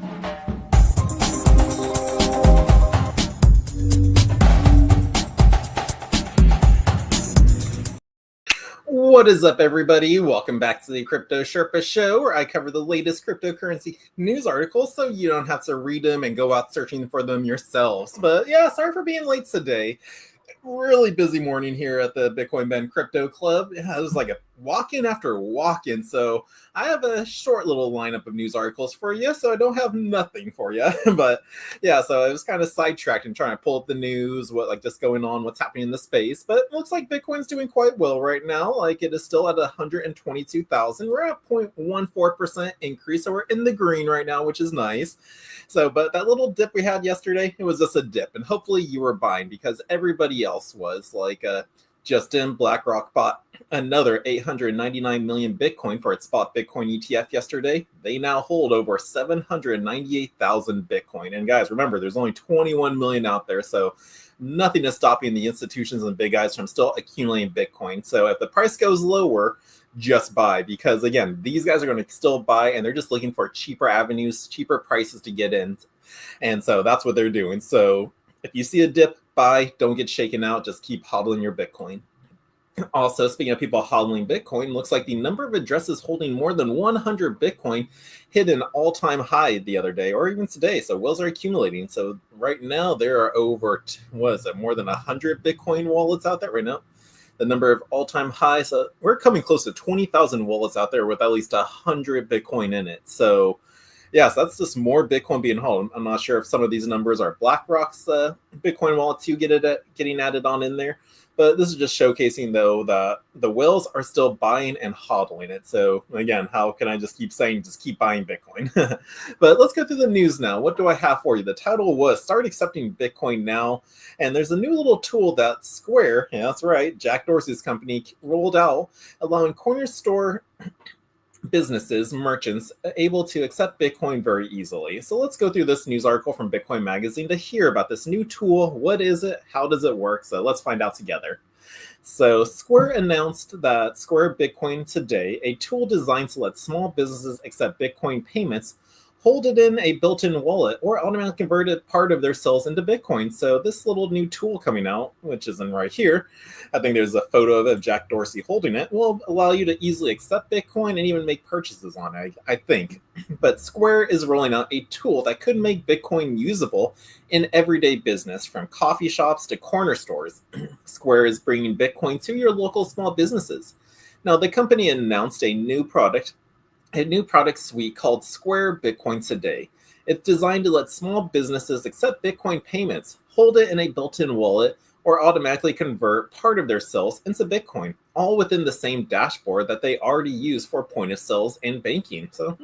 What is up, everybody? Welcome back to the Crypto Sherpa Show, where I cover the latest cryptocurrency news articles so you don't have to read them and go out searching for them yourselves. But yeah, sorry for being late today. Really busy morning here at the Bitcoin Ben Crypto Club. Yeah, it was like a walk-in after walk-in, so I have a short little lineup of news articles for you, so I don't have nothing for you. But yeah, so I was kind of sidetracked and trying to pull up the news, what like just going on, what's happening in the space. But it looks like Bitcoin's doing quite well right now. Like it is still at 122,000. We're at 0.14% increase, so we're in the green right now, which is nice. So, but that little dip we had yesterday, it was just a dip, and hopefully you were buying because everybody else was. Like Justin BlackRock bought another 899 million Bitcoin for its spot Bitcoin ETF yesterday. They now hold over 798,000 Bitcoin. And guys, remember, there's only 21 million out there, so nothing is stopping the institutions and big guys from still accumulating Bitcoin. So if the price goes lower, just buy, because again, these guys are going to still buy, and they're just looking for cheaper avenues, cheaper prices to get in. And so that's what they're doing. So if you see a dip, buy, don't get shaken out, just keep hodling your Bitcoin. Also, speaking of people hodling Bitcoin, looks like the number of addresses holding more than 100 Bitcoin hit an all-time high the other day, or even today. So whales are accumulating. So right now there are over, more than 100 Bitcoin wallets out there right now. The number of all-time highs, we're coming close to 20,000 wallets out there with at least 100 Bitcoin in it. So yes, that's just more Bitcoin being held. I'm not sure if some of these numbers are BlackRock's Bitcoin wallets you getting added on in there. But this is just showcasing, though, that the whales are still buying and hodling it. So again, how can I just keep saying, just keep buying Bitcoin? But let's go through the news now. What do I have for you? The title was Start Accepting Bitcoin Now. And there's a new little tool that Square, yeah, that's right, Jack Dorsey's company, rolled out, allowing corner store businesses, merchants, able to accept Bitcoin very easily. So let's go through this news article from Bitcoin Magazine to hear about this new tool. What is it? How does it work? So let's find out together. So Square announced that Square Bitcoin today, a tool designed to let small businesses accept Bitcoin payments, hold it in a built-in wallet, or automatically convert a part of their sales into Bitcoin. So this little new tool coming out, which is in right here, I think there's a photo of Jack Dorsey holding it, will allow you to easily accept Bitcoin and even make purchases on it, I think. But Square is rolling out a tool that could make Bitcoin usable in everyday business, from coffee shops to corner stores. Square is bringing Bitcoin to your local small businesses. Now, the company announced a new product suite called Square Bitcoin Today. It's designed to let small businesses accept Bitcoin payments, hold it in a built-in wallet, or automatically convert part of their sales into Bitcoin, all within the same dashboard that they already use for point of sales and banking. So,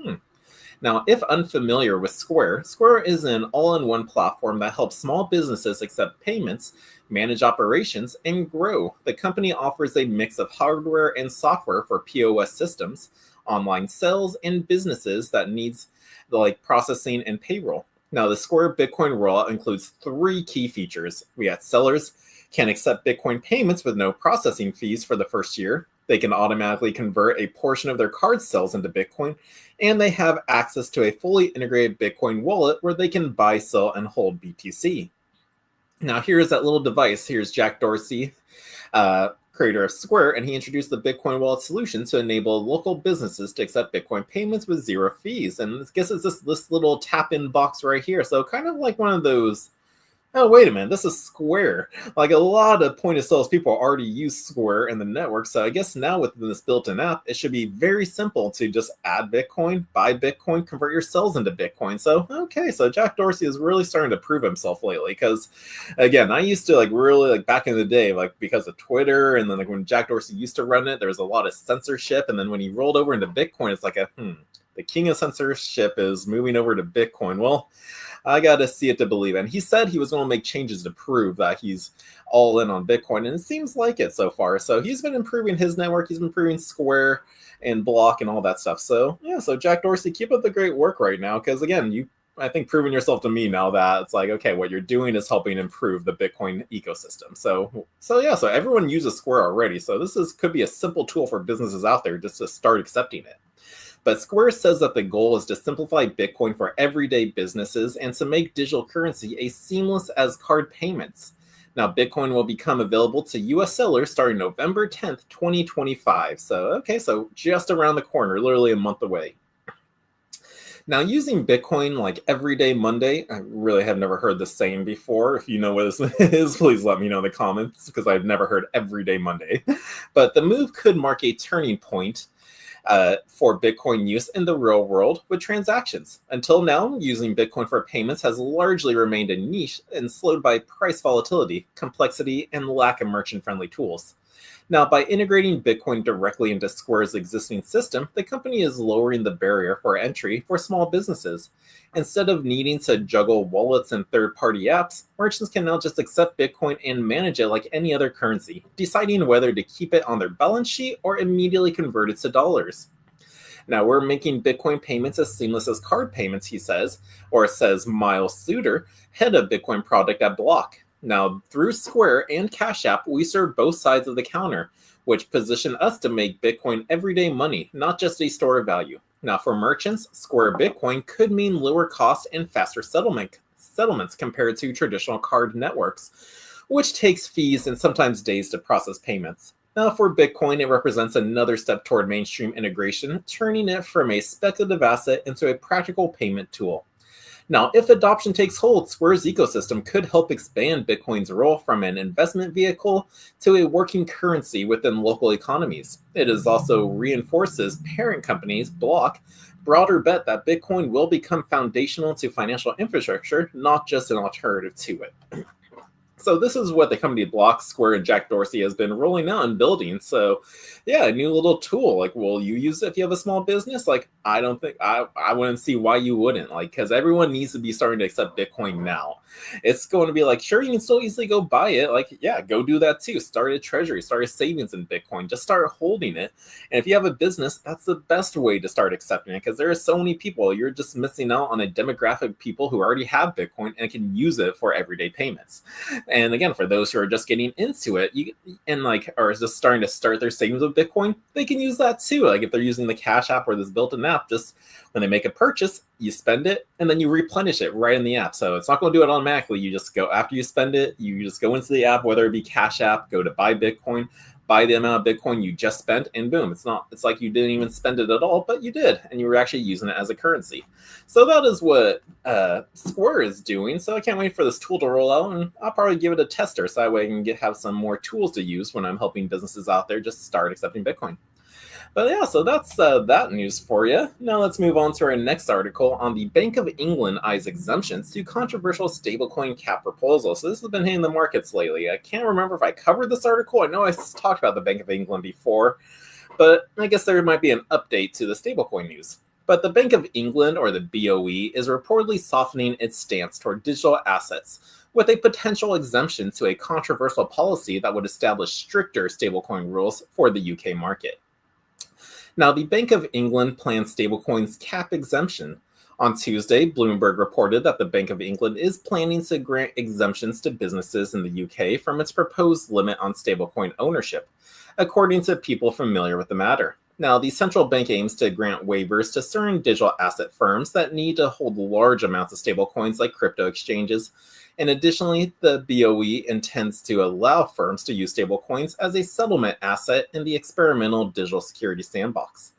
Now, if unfamiliar with Square, Square is an all-in-one platform that helps small businesses accept payments, manage operations, and grow. The company offers a mix of hardware and software for POS systems, online sales, and businesses that needs like processing and payroll. Now, the Square Bitcoin rollout includes 3 key features. We have sellers can accept Bitcoin payments with no processing fees for the first year. They can automatically convert a portion of their card sales into Bitcoin, and they have access to a fully integrated Bitcoin wallet where they can buy, sell, and hold BTC. Now, here's that little device. Here's Jack Dorsey, creator of Square, and he introduced the Bitcoin wallet solution to enable local businesses to accept Bitcoin payments with 0 fees. And I guess it's this little tap-in box right here. So kind of like one of those, oh, wait a minute, this is Square. Like a lot of point of sales people already use Square in the network. So I guess now with this built-in app, it should be very simple to just add Bitcoin, buy Bitcoin, convert your sales into Bitcoin. So, okay, so Jack Dorsey is really starting to prove himself lately. Because again, I used to really back in the day, because of Twitter, and then when Jack Dorsey used to run it, there was a lot of censorship. And then when he rolled over into Bitcoin, it's like the king of censorship is moving over to Bitcoin. Well, I got to see it to believe it. And he said he was going to make changes to prove that he's all in on Bitcoin. And it seems like it so far. So he's been improving his network. He's been improving Square and Block and all that stuff. So yeah, so Jack Dorsey, keep up the great work right now. Because again, I think proving yourself to me now that it's like, okay, what you're doing is helping improve the Bitcoin ecosystem. So everyone uses Square already. So this could be a simple tool for businesses out there just to start accepting it. But Square says that the goal is to simplify Bitcoin for everyday businesses and to make digital currency as seamless as card payments. Now, Bitcoin will become available to US sellers starting November 10th, 2025. So just around the corner, literally a month away. Now, using Bitcoin like everyday Monday, I really have never heard the saying before. If you know what this is, please let me know in the comments because I've never heard everyday Monday. But the move could mark a turning point for Bitcoin use in the real world with transactions. Until now, using Bitcoin for payments has largely remained a niche and slowed by price volatility, complexity, and lack of merchant-friendly tools. Now, by integrating Bitcoin directly into Square's existing system, the company is lowering the barrier for entry for small businesses. Instead of needing to juggle wallets and third-party apps, merchants can now just accept Bitcoin and manage it like any other currency, deciding whether to keep it on their balance sheet or immediately convert it to dollars. Now, we're making Bitcoin payments as seamless as card payments, he says, or says Miles Suter, head of Bitcoin product at Block. Now, through Square and Cash App, we serve both sides of the counter, which position us to make Bitcoin everyday money, not just a store of value. Now, for merchants, Square Bitcoin could mean lower cost and faster settlements compared to traditional card networks, which takes fees and sometimes days to process payments. Now, for Bitcoin, it represents another step toward mainstream integration, turning it from a speculative asset into a practical payment tool. Now, if adoption takes hold, Square's ecosystem could help expand Bitcoin's role from an investment vehicle to a working currency within local economies. It is also reinforces parent companies, Block, broader bet that Bitcoin will become foundational to financial infrastructure, not just an alternative to it. So this is what the company Block, Square, and Jack Dorsey has been rolling out and building. So yeah, a new little tool. Like, will you use it if you have a small business? Like, I don't think I wouldn't see why you wouldn't. Like, because everyone needs to be starting to accept Bitcoin now. It's going to be like, sure, you can still easily go buy it. Like, yeah, go do that too. Start a treasury, start a savings in Bitcoin. Just start holding it. And if you have a business, that's the best way to start accepting it because there are so many people. You're just missing out on a demographic of people who already have Bitcoin and can use it for everyday payments. And again, for those who are just getting into it, are just starting to start their savings with Bitcoin, they can use that too. Like if they're using the Cash App or this built-in app, just when they make a purchase, you spend it and then you replenish it right in the app. So it's not going to do it automatically. You just go after you spend it, you just go into the app, whether it be Cash App, go to buy Bitcoin, buy the amount of Bitcoin you just spent, and boom, it's like you didn't even spend it at all, but you did, and you were actually using it as a currency. So that is what Square is doing. So I can't wait for this tool to roll out, and I'll probably give it a tester so that way I can have some more tools to use when I'm helping businesses out there just start accepting Bitcoin. But yeah, so that's that news for you. Now let's move on to our next article on the Bank of England eyes exemptions to controversial stablecoin cap proposal. So this has been hitting the markets lately. I can't remember if I covered this article. I know I talked about the Bank of England before, but I guess there might be an update to the stablecoin news. But the Bank of England, or the BOE, is reportedly softening its stance toward digital assets with a potential exemption to a controversial policy that would establish stricter stablecoin rules for the UK market. Now, the Bank of England plans stablecoins cap exemption. On Tuesday, Bloomberg reported that the Bank of England is planning to grant exemptions to businesses in the UK from its proposed limit on stablecoin ownership, according to people familiar with the matter. Now, the central bank aims to grant waivers to certain digital asset firms that need to hold large amounts of stablecoins like crypto exchanges. And additionally, the BOE intends to allow firms to use stablecoins as a settlement asset in the experimental digital security sandbox.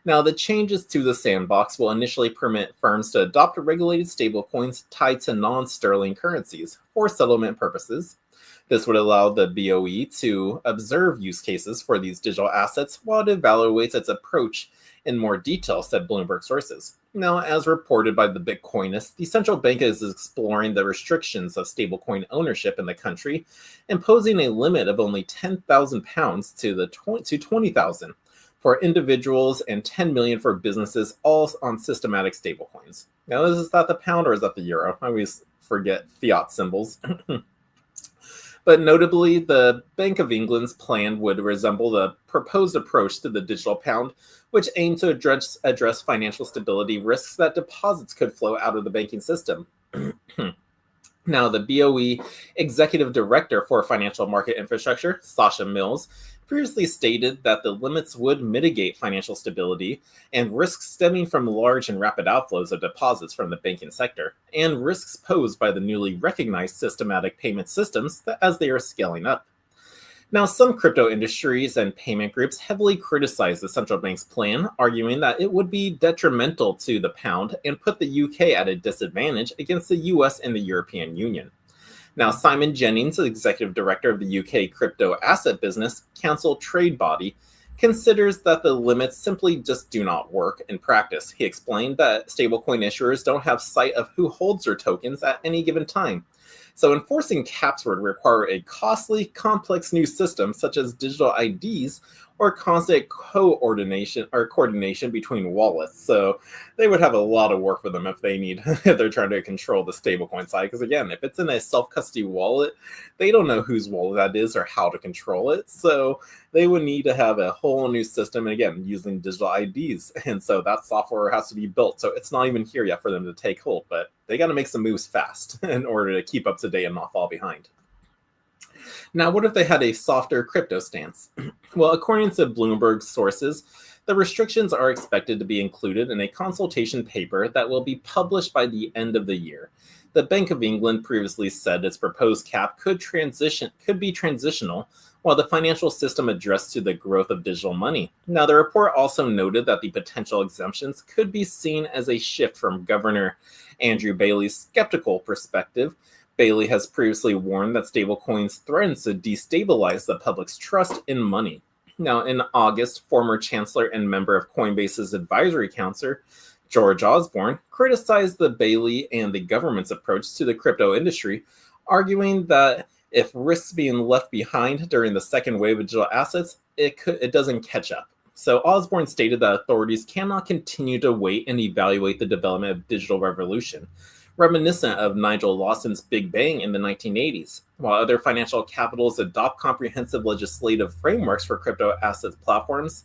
Now, the changes to the sandbox will initially permit firms to adopt regulated stablecoins tied to non-sterling currencies for settlement purposes. This would allow the BOE to observe use cases for these digital assets while it evaluates its approach in more detail, said Bloomberg sources. Now, as reported by the Bitcoinist, the central bank is exploring the restrictions of stablecoin ownership in the country, imposing a limit of only £10,000 to 20,000 for individuals and 10 million for businesses, all on systematic stablecoins. Now, is that the pound or is that the euro? I always forget fiat symbols. But notably, the Bank of England's plan would resemble the proposed approach to the digital pound, which aimed to address financial stability risks that deposits could flow out of the banking system. Now, the BOE Executive Director for Financial Market Infrastructure, Sasha Mills, previously stated that the limits would mitigate financial stability and risks stemming from large and rapid outflows of deposits from the banking sector, and risks posed by the newly recognized systematic payment systems as they are scaling up. Now, some crypto industries and payment groups heavily criticize the central bank's plan, arguing that it would be detrimental to the pound and put the UK at a disadvantage against the US and the European Union. Now, Simon Jennings, the executive director of the UK crypto asset business council trade body, considers that the limits simply just do not work in practice. He explained that stablecoin issuers don't have sight of who holds their tokens at any given time. So enforcing caps would require a costly, complex new system such as digital IDs or constant coordination between wallets. So they would have a lot of work for them if they're trying to control the stablecoin side. Because again, if it's in a self-custody wallet, they don't know whose wallet that is or how to control it. So they would need to have a whole new system, and again, using digital IDs. And so that software has to be built. So it's not even here yet for them to take hold, but they got to make some moves fast in order to keep up to date and not fall behind. Now, what if they had a softer crypto stance? Well, according to Bloomberg sources, the restrictions are expected to be included in a consultation paper that will be published by the end of the year. The Bank of England previously said its proposed cap could be transitional while the financial system adjusts to the growth of digital money. Now, the report also noted that the potential exemptions could be seen as a shift from Governor Andrew Bailey's skeptical perspective. Bailey has previously warned that stablecoins threaten to destabilize the public's trust in money. Now, in August, former chancellor and member of Coinbase's advisory council, George Osborne, criticized the Bailey and the government's approach to the crypto industry, arguing that if risks being left behind during the second wave of digital assets, it doesn't catch up. So Osborne stated that authorities cannot continue to wait and evaluate the development of digital revolution, reminiscent of Nigel Lawson's Big Bang in the 1980s. While other financial capitals adopt comprehensive legislative frameworks for crypto assets platforms,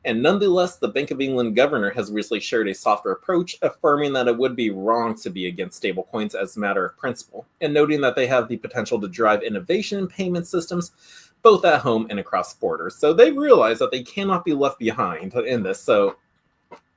and nonetheless, the Bank of England governor has recently shared a softer approach, affirming that it would be wrong to be against stablecoins as a matter of principle, and noting that they have the potential to drive innovation in payment systems, both at home and across borders. So they realize that they cannot be left behind in this. So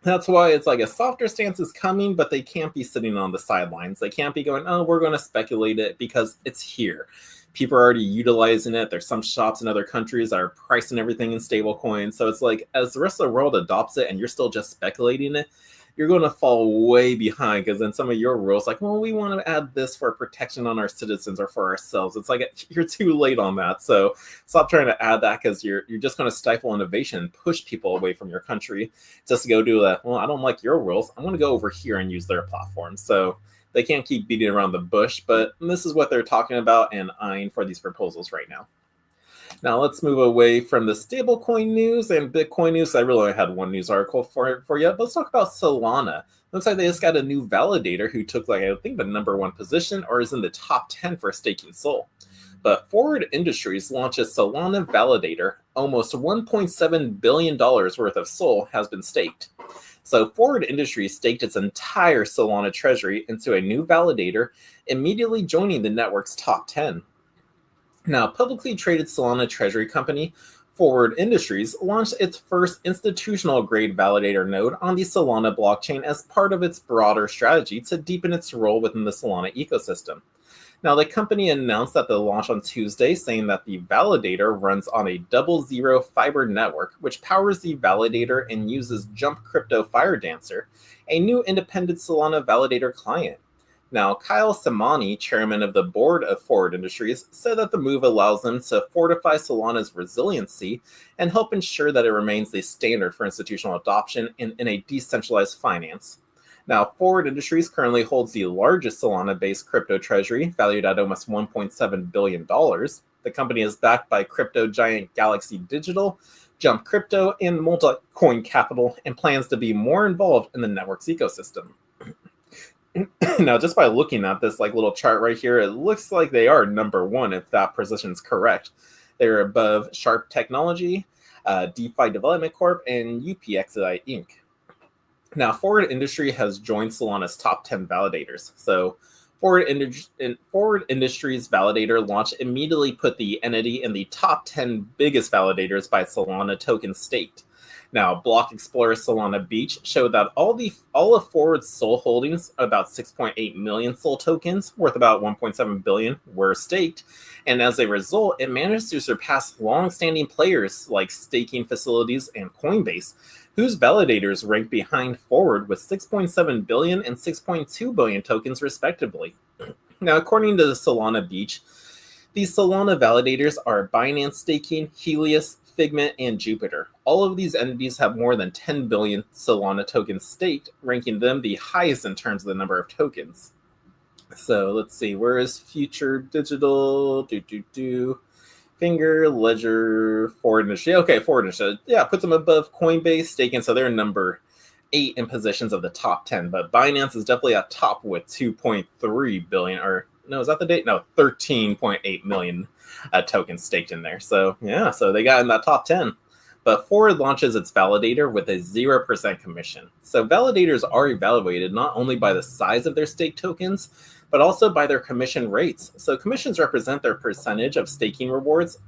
that's why it's like a softer stance is coming, but they can't be sitting on the sidelines. They can't be going, oh, we're going to speculate it because it's here. People are already utilizing it. There's some shops in other countries that are pricing everything in stablecoins. So it's like, as the rest of the world adopts it and you're still just speculating it, you're going to fall way behind, because then some of your rules, like, well, we want to add this for protection on our citizens or for ourselves. It's like you're too late on that. So stop trying to add that, because you're just going to stifle innovation and push people away from your country just to go do that. Well, I don't like your rules. I'm going to go over here and use their platform. So they can't keep beating around the bush, but this is what they're talking about and eyeing for these proposals right now. Now let's move away from the stablecoin news and Bitcoin news. I really only had one news article for you, but let's talk about Solana. Looks like they just got a new validator who took, like, I think, the #1 position or is in the top 10 for staking SOL. But Forward Industries launched a Solana validator. Almost $1.7 billion worth of SOL has been staked. So Forward Industries staked its entire Solana treasury into a new validator, immediately joining the network's top 10. Now, publicly traded Solana treasury company Forward Industries launched its first institutional-grade validator node on the Solana blockchain as part of its broader strategy to deepen its role within the Solana ecosystem. Now, the company announced that the launch on Tuesday, saying that the validator runs on a 00 fiber network, which powers the validator and uses Jump Crypto Firedancer, a new independent Solana validator client. Now, Kyle Samani, chairman of the board of Forward Industries, said that the move allows them to fortify Solana's resiliency and help ensure that it remains the standard for institutional adoption in a decentralized finance. Now, Forward Industries currently holds the largest Solana-based crypto treasury, valued at almost $1.7 billion. The company is backed by crypto giant Galaxy Digital, Jump Crypto, and Multicoin Capital, and plans to be more involved in the network's ecosystem. Now, just by looking at this little chart right here, it looks like they are #1 if that position is correct. They're above Sharp Technology, DeFi Development Corp, and UPXI Inc. Now, Forward Industry has joined Solana's top 10 validators. So Forward Industries validator launch immediately put the entity in the top 10 biggest validators by Solana token staked. Now, Block Explorer Solana Beach showed that all of Forward's SOL holdings, about 6.8 million SOL tokens, worth about 1.7 billion, were staked, and as a result, it managed to surpass long-standing players like staking facilities and Coinbase, whose validators rank behind Forward with 6.7 billion and 6.2 billion tokens, respectively. Now, according to the Solana Beach, these Solana validators are Binance Staking, Helios, Figment, and Jupiter. All of these entities have more than 10 billion Solana tokens staked, ranking them the highest in terms of the number of tokens. So let's see, where is Future Digital? Finger, Ledger, Forward Industry. Okay, Forward Industry. Yeah, puts them above Coinbase, staking, so they're number 8 in positions of the top 10. But Binance is definitely at top with 2.3 billion, or no, is that the date? No, 13.8 million tokens staked in there. So yeah, so they got in that top 10. But Forward launches its validator with a 0% commission. So validators are evaluated not only by the size of their staked tokens, but also by their commission rates. So commissions represent their percentage of staking rewards,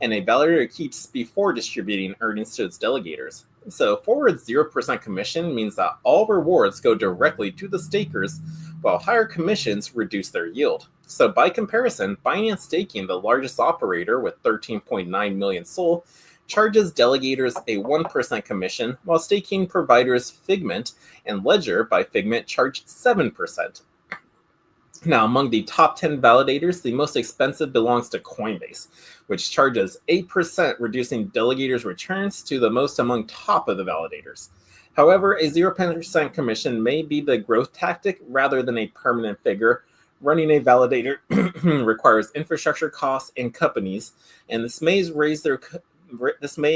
and a validator keeps before distributing earnings to its delegators. So Forward's 0% commission means that all rewards go directly to the stakers, while higher commissions reduce their yield. So by comparison, Binance Staking, the largest operator with 13.9 million SOL, charges delegators a 1% commission, while staking providers Figment and Ledger by Figment charge 7%. Now, among the top 10 validators, the most expensive belongs to Coinbase, which charges 8%, reducing delegators' returns to the most among top of the validators. However, a 0% commission may be the growth tactic rather than a permanent figure. Running a validator requires infrastructure costs and companies, and this may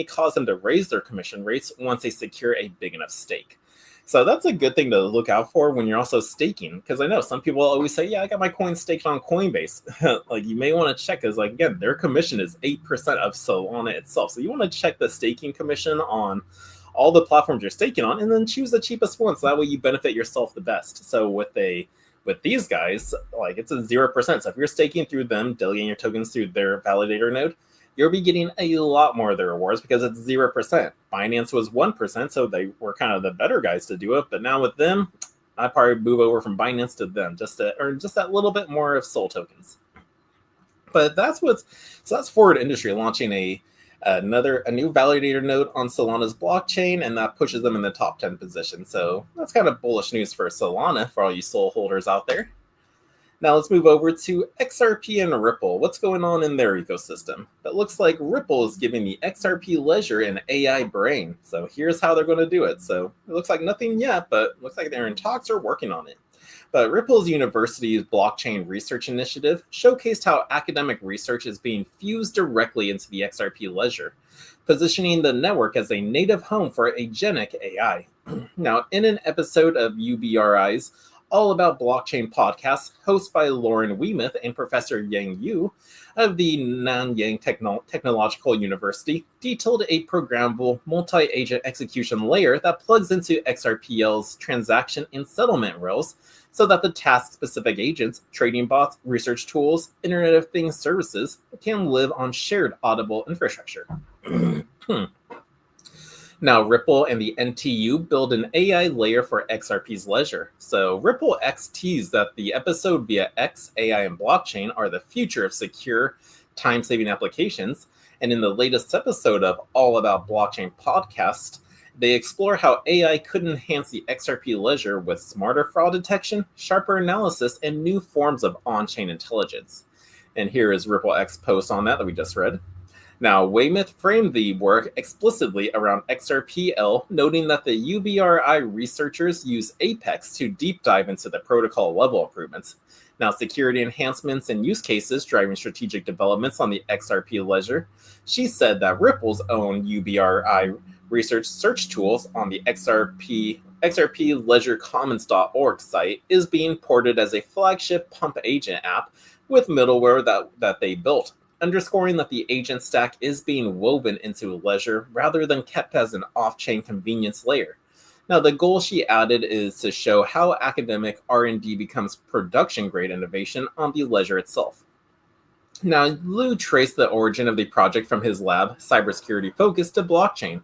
cause them to raise their commission rates once they secure a big enough stake. So that's a good thing to look out for when you're also staking, because I know some people always say, yeah, I got my coin staked on Coinbase. Like, you may want to check, because, like, again, their commission is 8% of Solana itself. So you want to check the staking commission on all the platforms you're staking on, and then choose the cheapest one, so that way you benefit yourself the best. So with these guys, like, it's a 0%. So if you're staking through them, delegating your tokens through their validator node, you'll be getting a lot more of the rewards because it's 0%. Binance was 1%, so they were kind of the better guys to do it. But now with them, I'd probably move over from Binance to them just to earn just that little bit more of SOL tokens. But that's Forward Industry launching a new validator node on Solana's blockchain, and that pushes them in the top 10 position. So that's kind of bullish news for Solana, for all you SOL holders out there. Now let's move over to XRP and Ripple. What's going on in their ecosystem? It looks like Ripple is giving the XRP ledger an AI brain. So here's how they're going to do it. So it looks like nothing yet, but it looks like they're in talks or working on it. But Ripple's university's blockchain research initiative showcased how academic research is being fused directly into the XRP ledger, positioning the network as a native home for agentic AI. Now, in an episode of UBRI's All About Blockchain podcast, hosted by Lauren Weemuth and Professor Yang Yu of the Nanyang Technological University, detailed a programmable multi-agent execution layer that plugs into XRPL's transaction and settlement rails so that the task-specific agents, trading bots, research tools, Internet of Things services can live on shared Audible infrastructure. Now, Ripple and the NTU build an AI layer for XRP's ledger. So Ripple X teased that the episode via X, AI, and blockchain are the future of secure, time-saving applications. And in the latest episode of All About Blockchain podcast, they explore how AI could enhance the XRP ledger with smarter fraud detection, sharper analysis, and new forms of on-chain intelligence. And here is Ripple X post on that we just read. Now, Weymouth framed the work explicitly around XRPL, noting that the UBRI researchers use Apex to deep dive into the protocol level improvements. Now, security enhancements and use cases driving strategic developments on the XRP ledger. She said that Ripple's own UBRI research search tools on the XRP ledgercommons.org site is being ported as a flagship pump agent app with middleware that they built, underscoring that the agent stack is being woven into Ledger rather than kept as an off-chain convenience layer. Now, the goal she added is to show how academic R&D becomes production-grade innovation on the ledger itself. Now, Liu traced the origin of the project from his lab, cybersecurity focused, to blockchain,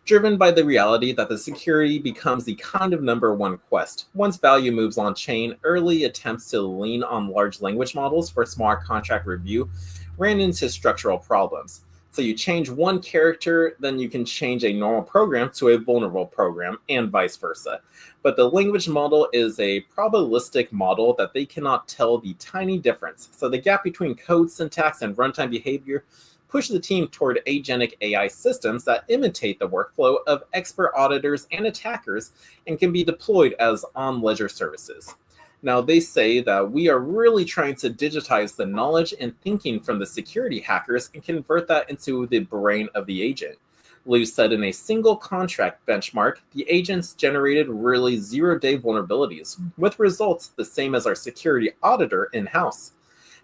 driven by the reality that the security becomes the kind of number one quest. Once value moves on chain, early attempts to lean on large language models for smart contract review ran into structural problems. So you change one character, then you can change a normal program to a vulnerable program, and vice versa. But the language model is a probabilistic model that they cannot tell the tiny difference. So the gap between code syntax and runtime behavior push the team toward agentic AI systems that imitate the workflow of expert auditors and attackers and can be deployed as on-ledger services. Now, they say that we are really trying to digitize the knowledge and thinking from the security hackers and convert that into the brain of the agent. Liu said in a single contract benchmark, the agents generated really zero-day vulnerabilities, with results the same as our security auditor in-house.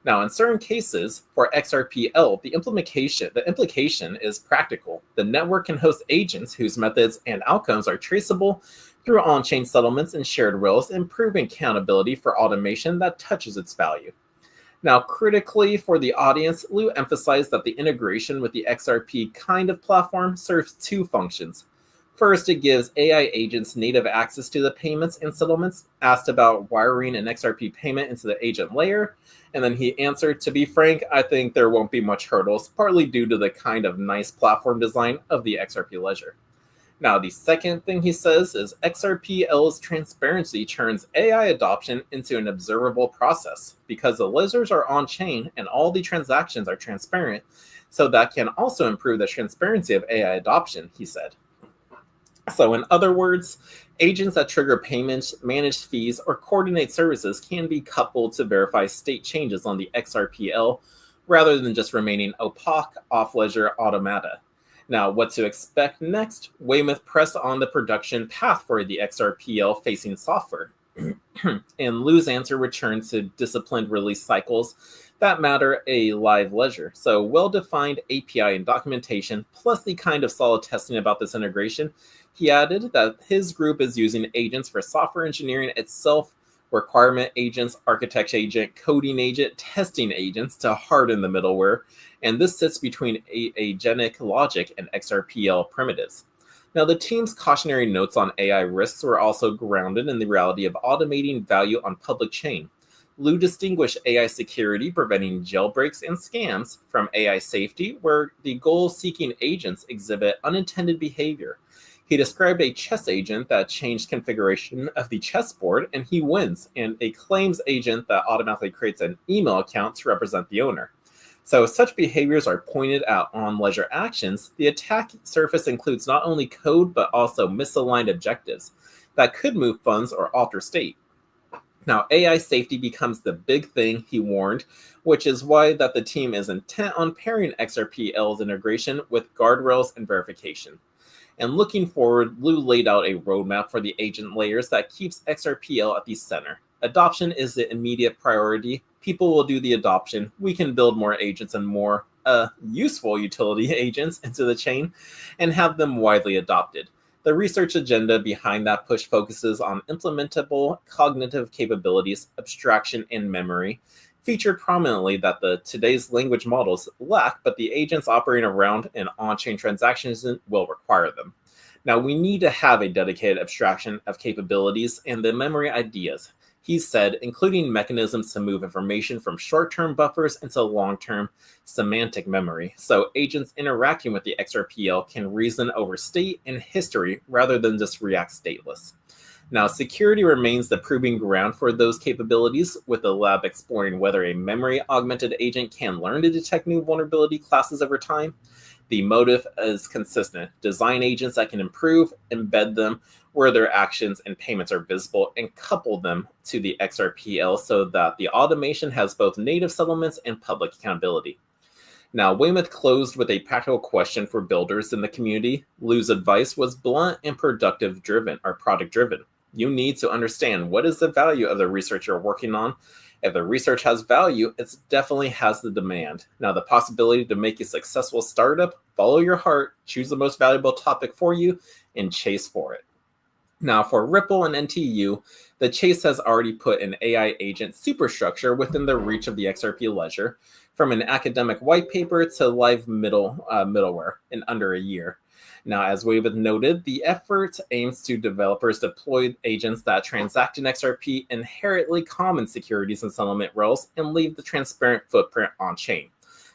Now, in certain cases, for XRPL, the implication is practical. The network can host agents whose methods and outcomes are traceable through on-chain settlements and shared rails, improving accountability for automation that touches its value. Now, critically for the audience, Liu emphasized that the integration with the XRP kind of platform serves two functions. First, it gives AI agents native access to the payments and settlements, asked about wiring an XRP payment into the agent layer, and then he answered, to be frank, I think there won't be much hurdles, partly due to the kind of nice platform design of the XRP ledger. Now, the second thing he says is XRPL's transparency turns AI adoption into an observable process because the ledgers are on-chain and all the transactions are transparent, so that can also improve the transparency of AI adoption, he said. So in other words, agents that trigger payments, manage fees, or coordinate services can be coupled to verify state changes on the XRPL rather than just remaining opaque off-ledger automata. Now, what to expect next? Weymouth pressed on the production path for the XRPL facing software. And Liu's answer returned to disciplined release cycles that matter a live ledger. So well-defined API and documentation, plus the kind of solid testing about this integration. He added that his group is using agents for software engineering itself, requirement agents, architecture agent, coding agent, testing agents to harden the middleware, and this sits between agentic logic and XRPL primitives. Now, the team's cautionary notes on AI risks were also grounded in the reality of automating value on public chain. Liu distinguished AI security, preventing jailbreaks and scams, from AI safety, where the goal-seeking agents exhibit unintended behavior. He described a chess agent that changed configuration of the chessboard and he wins, and a claims agent that automatically creates an email account to represent the owner. So such behaviors are pointed out on ledger actions. The attack surface includes not only code, but also misaligned objectives that could move funds or alter state. Now, AI safety becomes the big thing, he warned, which is why that the team is intent on pairing XRPL's integration with guardrails and verification. And looking forward, Liu laid out a roadmap for the agent layers that keeps XRPL at the center. Adoption is the immediate priority. People will do the adoption. We can build more agents and more useful utility agents into the chain and have them widely adopted. The research agenda behind that push focuses on implementable cognitive capabilities, abstraction, and memory, featured prominently that today's language models lack, but the agents operating around and on-chain transactions will require them. Now, we need to have a dedicated abstraction of capabilities and the memory ideas, he said, including mechanisms to move information from short-term buffers into long-term semantic memory. So agents interacting with the XRPL can reason over state and history rather than just react stateless. Now, security remains the proving ground for those capabilities, with the lab exploring whether a memory-augmented agent can learn to detect new vulnerability classes over time. The motive is consistent. Design agents that can improve, embed them where their actions and payments are visible, and couple them to the XRPL so that the automation has both native settlements and public accountability. Now, Weymouth closed with a practical question for builders in the community. Liu's advice was blunt and product-driven. You need to understand what is the value of the research you're working on. If the research has value, it definitely has the demand. Now, the possibility to make a successful startup, follow your heart, choose the most valuable topic for you, and chase for it. Now, for Ripple and NTU, the chase has already put an AI agent superstructure within the reach of the XRP ledger, from an academic white paper to live middleware in under a year. Now, as we have noted, the effort aims to developers deploy agents that transact in XRP, inherently common securities and settlement rails, and leave the transparent footprint on chain.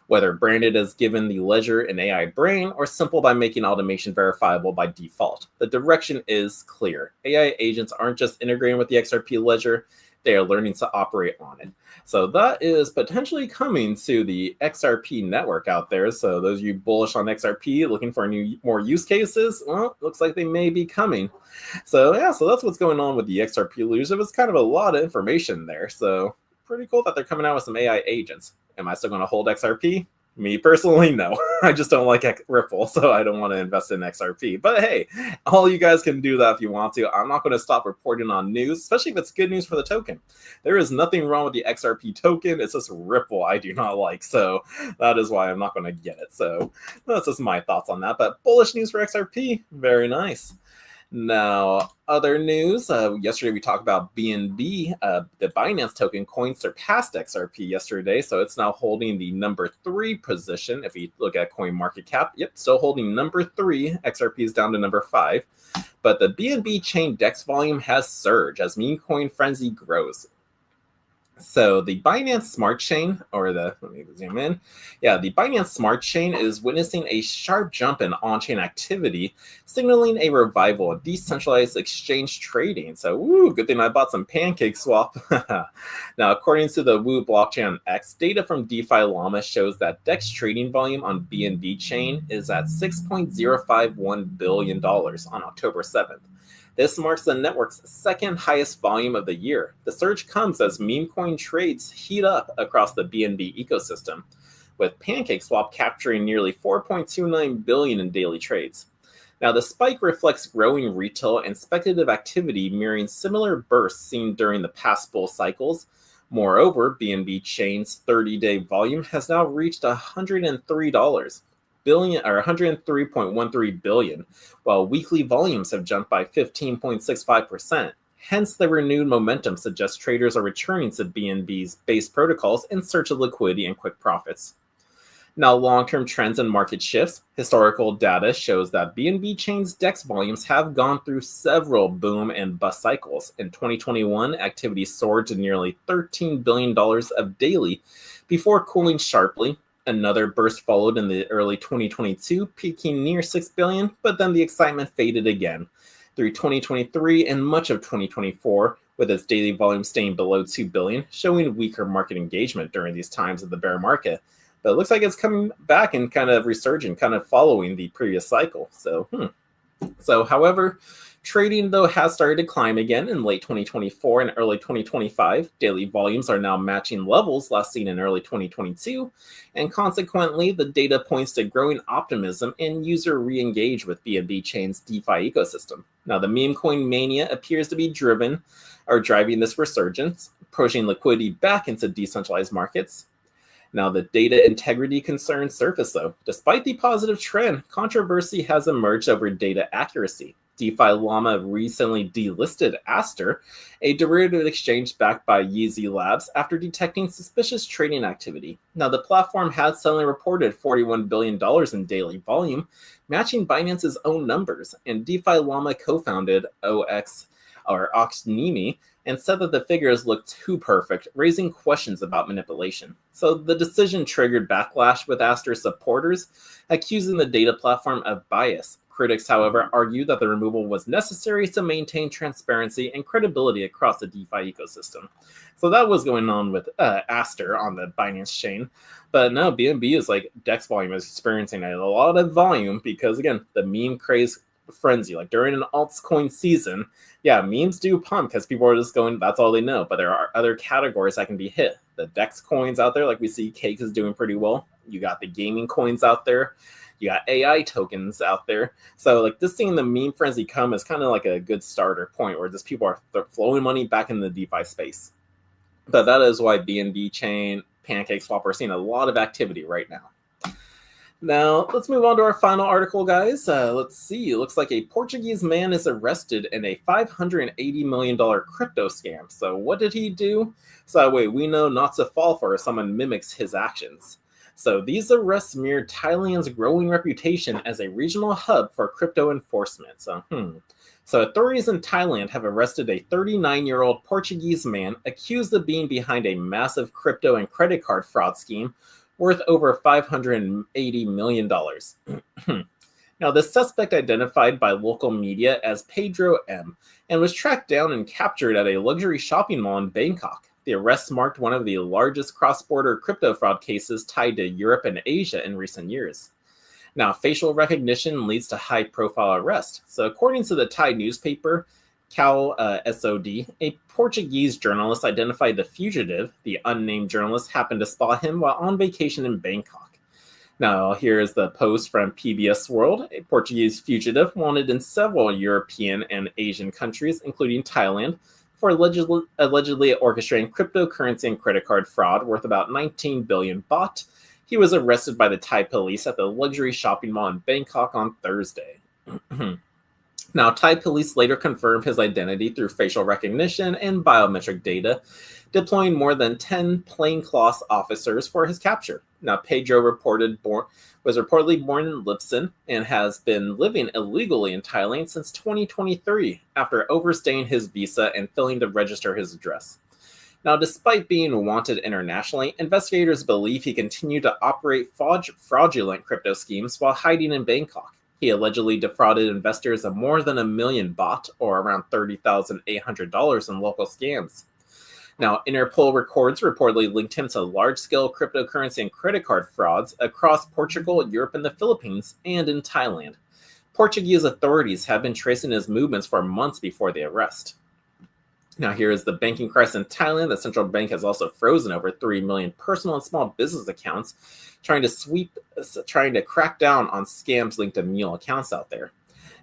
Whether branded as giving the ledger an AI brain or simple by making automation verifiable by default, the direction is clear. AI agents aren't just integrating with the XRP ledger, they are learning to operate on it. So that is potentially coming to the XRP network out there. So those of you bullish on XRP looking for more use cases, well, looks like they may be coming. So yeah, so that's what's going on with the XRP leadership. It's kind of a lot of information there. So pretty cool that they're coming out with some AI agents. Am I still going to hold XRP? Me personally, no. I just don't like Ripple, so I don't want to invest in XRP. But hey, all you guys can do that if you want to. I'm not going to stop reporting on news, especially if it's good news for the token. There is nothing wrong with the XRP token. It's just Ripple I do not like, so that is why I'm not going to get it. So that's just my thoughts on that. But bullish news for XRP, very nice. Now, other news. Yesterday we talked about BNB. The Binance token coin surpassed XRP yesterday, so it's now holding the number 3 position. If you look at coin market cap, yep, still holding number 3. XRP is down to number 5. But the BNB chain DEX volume has surged as meme coin frenzy grows. So the Binance Smart Chain, let me zoom in. Yeah, the Binance Smart Chain is witnessing a sharp jump in on-chain activity, signaling a revival of decentralized exchange trading. So, good thing I bought some Pancake Swap. Now, according to the Woo blockchain on X, data from DeFi Llama shows that DEX trading volume on BNB chain is at $6.051 billion on October 7th. This marks the network's second highest volume of the year. The surge comes as meme coin trades heat up across the BNB ecosystem, with PancakeSwap capturing nearly $4.29 billion in daily trades. Now, the spike reflects growing retail and speculative activity mirroring similar bursts seen during the past bull cycles. Moreover, BNB Chain's 30-day volume has now reached $103 billion or 103.13 billion, while weekly volumes have jumped by 15.65%. Hence, the renewed momentum suggests traders are returning to BNB's base protocols in search of liquidity and quick profits. Now, long-term trends and market shifts. Historical data shows that BNB Chain's DEX volumes have gone through several boom and bust cycles. In 2021, activity soared to nearly $13 billion of daily before cooling sharply. Another burst followed in the early 2022, peaking near $6 billion, but then the excitement faded again through 2023 and much of 2024, with its daily volume staying below $2 billion, showing weaker market engagement during these times of the bear market. But it looks like it's coming back and kind of resurging, kind of following the previous cycle. So, however, trading, though, has started to climb again in late 2024 and early 2025. Daily volumes are now matching levels last seen in early 2022, and consequently, the data points to growing optimism and user re-engage with BNB Chain's DeFi ecosystem. Now, the meme coin mania appears to be driving this resurgence, pushing liquidity back into decentralized markets. Now, the data integrity concerns surface, though. Despite the positive trend, controversy has emerged over data accuracy. DeFi Llama recently delisted Aster, a derivative exchange backed by Yeezy Labs, after detecting suspicious trading activity. Now, the platform had suddenly reported $41 billion in daily volume, matching Binance's own numbers, and DeFi Llama co-founded Oxnimi and said that the figures looked too perfect, raising questions about manipulation. So the decision triggered backlash, with Aster supporters accusing the data platform of bias. Critics, however, argue that the removal was necessary to maintain transparency and credibility across the DeFi ecosystem. So that was going on with Aster on the Binance chain. But no, BNB is like DEX volume is experiencing a lot of volume because, again, the meme craze frenzy. Like during an altcoin season, yeah, memes do pump because people are just going, that's all they know. But there are other categories that can be hit. The DEX coins out there, like we see Cake is doing pretty well. You got the gaming coins out there. You got AI tokens out there. So like just seeing the meme frenzy come is kind of like a good starter point where just people are flowing money back in the DeFi space. But that is why BNB Chain, PancakeSwap are seeing a lot of activity right now. Now, let's move on to our final article, guys. Let's see. It looks like a Portuguese man is arrested in a $580 million crypto scam. So, what did he do? So, that way we know not to fall for if someone mimics his actions. So, these arrests mirror Thailand's growing reputation as a regional hub for crypto enforcement. So, authorities in Thailand have arrested a 39-year-old Portuguese man accused of being behind a massive crypto and credit card fraud scheme worth over $580 million. Now, the suspect identified by local media as Pedro M. and was tracked down and captured at a luxury shopping mall in Bangkok. The arrest marked one of the largest cross-border crypto fraud cases tied to Europe and Asia in recent years. Now, facial recognition leads to high-profile arrest. So, according to the Thai newspaper, Cal SOD, a Portuguese journalist identified the fugitive. The unnamed journalist happened to spot him while on vacation in Bangkok. Now, here is the post from PBS World. A Portuguese fugitive wanted in several European and Asian countries, including Thailand, for allegedly orchestrating cryptocurrency and credit card fraud worth about 19 billion baht. He was arrested by the Thai police at the luxury shopping mall in Bangkok on Thursday. Now, Thai police later confirmed his identity through facial recognition and biometric data, deploying more than 10 plainclothes officers for his capture. Now, Pedro was reportedly born in Lipson and has been living illegally in Thailand since 2023 after overstaying his visa and failing to register his address. Now, despite being wanted internationally, investigators believe he continued to operate fraudulent crypto schemes while hiding in Bangkok. He allegedly defrauded investors of more than 1 million baht, or around $30,800 in local scams. Now, Interpol records reportedly linked him to large-scale cryptocurrency and credit card frauds across Portugal, Europe, and the Philippines, and in Thailand. Portuguese authorities have been tracing his movements for months before the arrest. Now, here is the banking crisis in Thailand. The central bank has also frozen over 3 million personal and small business accounts, trying to crack down on scams linked to mule accounts out there.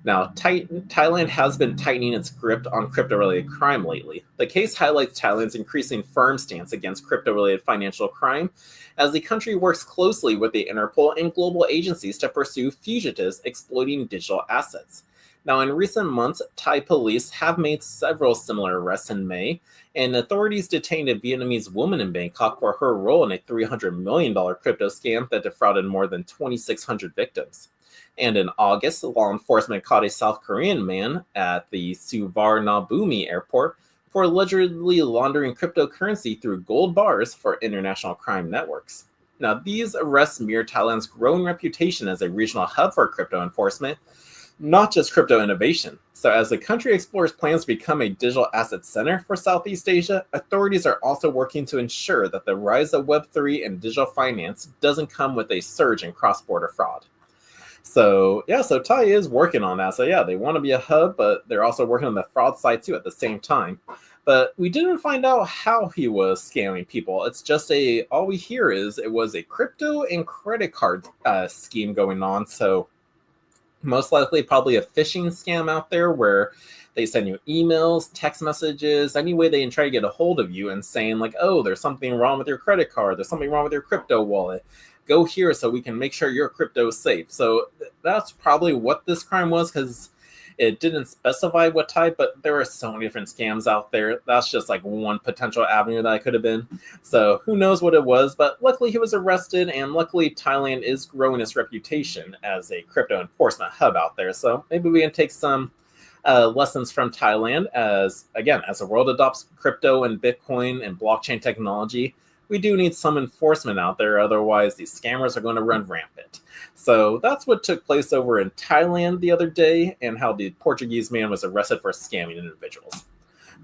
Now, Thailand has been tightening its grip on crypto-related crime lately. The case highlights Thailand's increasing firm stance against crypto-related financial crime, as the country works closely with the Interpol and global agencies to pursue fugitives exploiting digital assets. Now, in recent months, Thai police have made several similar arrests in May, and authorities detained a Vietnamese woman in Bangkok for her role in a $300 million crypto scam that defrauded more than 2,600 victims. And in August, law enforcement caught a South Korean man at the Suvarnabhumi airport for allegedly laundering cryptocurrency through gold bars for international crime networks. Now, these arrests mirror Thailand's growing reputation as a regional hub for crypto enforcement, not just crypto innovation. So as the country explores plans to become a digital asset center for Southeast Asia, authorities are also working to ensure that the rise of Web3 and digital finance doesn't come with a surge in cross-border fraud. So Thai is working on that. So yeah, they want to be a hub, but they're also working on the fraud side too at the same time. But we didn't find out how he was scamming people. It's just all we hear is it was a crypto and credit card scheme going on. So most likely probably a phishing scam out there where they send you emails, text messages, any way they can try to get a hold of you and saying like, oh, there's something wrong with your credit card. There's something wrong with your crypto wallet. Go here so we can make sure your crypto is safe. So that's probably what this crime was, because it didn't specify what type, but there are so many different scams out there. That's just like one potential avenue that it could have been. So who knows what it was, but luckily he was arrested, and luckily Thailand is growing its reputation as a crypto enforcement hub out there. So maybe we can take some lessons from Thailand as the world adopts crypto and Bitcoin and blockchain technology. We do need some enforcement out there, otherwise these scammers are going to run rampant. So that's what took place over in Thailand the other day, and how the Portuguese man was arrested for scamming individuals.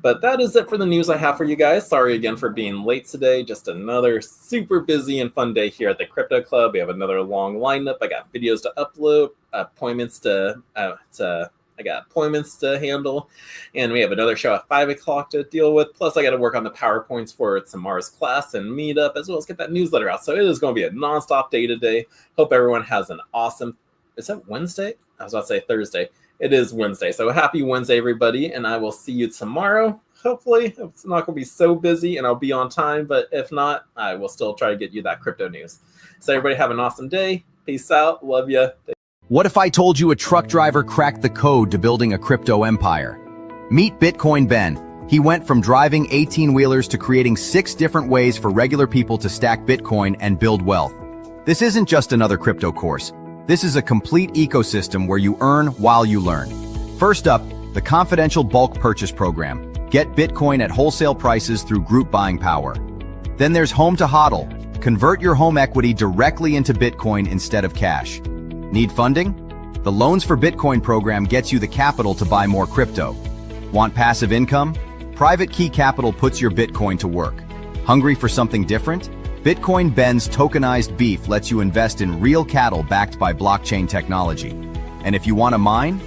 But that is it for the news I have for you guys. Sorry again for being late today. Just another super busy and fun day here at the Crypto Club. We have another long lineup. I got videos to upload, appointments to handle, and we have another show at 5 o'clock to deal with. Plus, I got to work on the PowerPoints for tomorrow's class and meetup, as well as get that newsletter out. So it is going to be a nonstop day today. Hope everyone has an awesome, is that Wednesday? I was about to say Thursday. It is Wednesday. So happy Wednesday, everybody, and I will see you tomorrow. Hopefully, it's not going to be so busy and I'll be on time, but if not, I will still try to get you that crypto news. So everybody have an awesome day. Peace out. Love ya. What if I told you a truck driver cracked the code to building a crypto empire? Meet Bitcoin Ben. He went from driving 18-wheelers to creating 6 different ways for regular people to stack Bitcoin and build wealth. This isn't just another crypto course. This is a complete ecosystem where you earn while you learn. First up, the confidential bulk purchase program. Get Bitcoin at wholesale prices through group buying power. Then there's Home to HODL. Convert your home equity directly into Bitcoin instead of cash. Need funding? The Loans for Bitcoin program gets you the capital to buy more crypto. Want passive income? Private Key Capital puts your Bitcoin to work. Hungry for something different? Bitcoin Ben's tokenized beef lets you invest in real cattle backed by blockchain technology. And if you want to mine?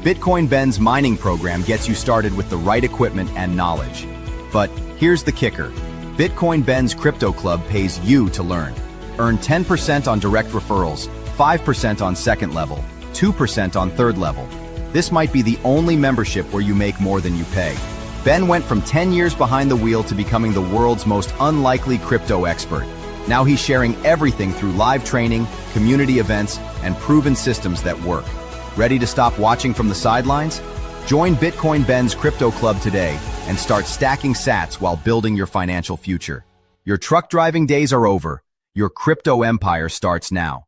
Bitcoin Ben's mining program gets you started with the right equipment and knowledge. But here's the kicker. Bitcoin Ben's Crypto Club pays you to learn. Earn 10% on direct referrals, 5% on second level, 2% on third level. This might be the only membership where you make more than you pay. Ben went from 10 years behind the wheel to becoming the world's most unlikely crypto expert. Now he's sharing everything through live training, community events, and proven systems that work. Ready to stop watching from the sidelines? Join Bitcoin Ben's Crypto Club today and start stacking sats while building your financial future. Your truck driving days are over. Your crypto empire starts now.